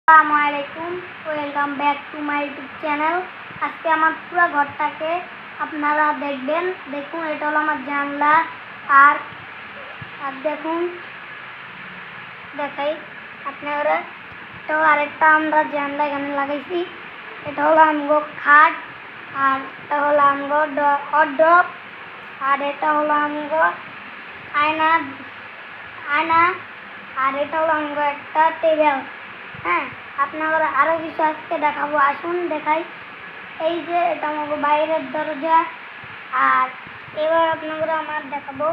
আসসালামু আলাইকুম, welcome back to my YouTube channel. আজকে আমার পুরো ঘরটাকে আপনারা দেখবেন। দেখুন, এটা হলো আমার জানলা। আর আর দেখুন, দেখাই আপনারা। এটা আরেকটা আমরা জানলা এখানে লাগাইছি। এটা হলো আমগো খাট, আর এটা হলো আমগো ওয়ারড্রপ, আর এটা হলো আমগো আয়না আয়না আর এটা হলো আমগো একটা টেবিল। হ্যাঁ, আপনারা আরও কিছু আজকে দেখাবো, আসুন দেখাই। এই যে এটা আমাকে বাইরের দরজা। আর এবার আপনারা আমার দেখাবো,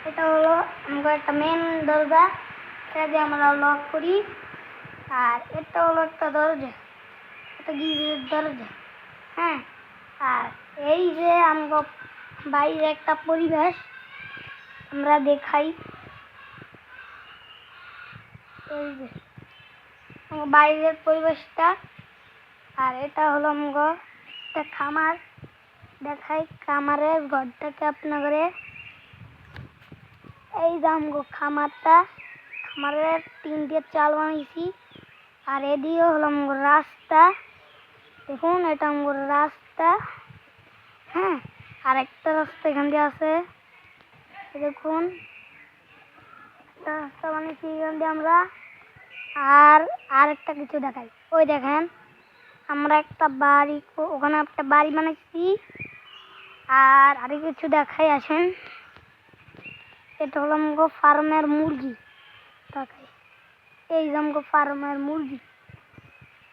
এটা হলো আমাকে একটা মেন দরজা, এটা দিয়ে আমরা লক করি। আর এটা হলো একটা দরজা, এটা গিরিলের দরজা। হ্যাঁ, আর এই যে আমাকে বাইরে একটা পরিবেশ আমরা দেখাই। এই যে বাইরের পরিবেশটা। আর এটা হলো আমগো একটা খামার, দেখাই খামারের ঘরটাকে আপনাদের। এই যে আমগো খামারের 3টে চাল বানাইছি। আর এদিকে হলো আমগো রাস্তা, দেখুন এটা আমগো রাস্তা। হ্যাঁ, আর একটা রাস্তা এখান দিয়ে আছে, দেখুন একটা রাস্তা বানিয়েছি এখান দিয়ে আমরা। আর একটা কিছু দেখাই, ওই দেখেন আমরা একটা বাড়ি, ওখানে একটা বাড়ি বানাইছি। আর আরো কিছু দেখাই, আসেন। এটা হলো আমগো ফার্মের মুরগি, দেখাই। এই যে আমগো ফার্মের মুরগি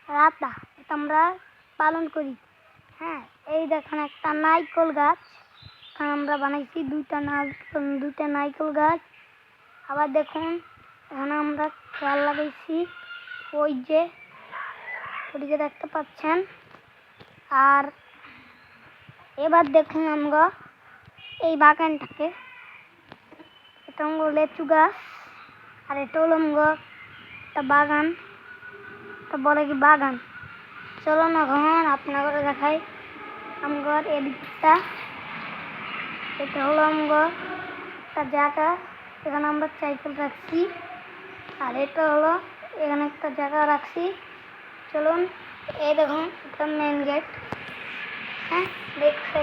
রাতা, এটা আমরা পালন করি। হ্যাঁ, এই দেখেন একটা নারকেল গাছ, এখানে আমরা বানাইছি দুইটা নারকেল গাছ। আবার দেখুন এখানে আমরা খেয়াল লাগাইছি, ওই যে ওদিকে দেখতে পাচ্ছেন। আর এবার দেখুন আমরা এই বাগানটাকে, এটা আমগো লেচু গাছ। আর এটা হলো আমগো একটা বাগান, এটা বলে কি বাগান। চলো না এখন আপনাদের দেখাই আমগর এদিকটা। এটা হলো আমগো একটা জায়গা, এখানে আমরা সাইকেল রাখছি। আর এটা হলো এখানে একটা জায়গা রাখছি। চলুন, এই দেখুন এটা মেন গেট। হ্যাঁ, দেখছি।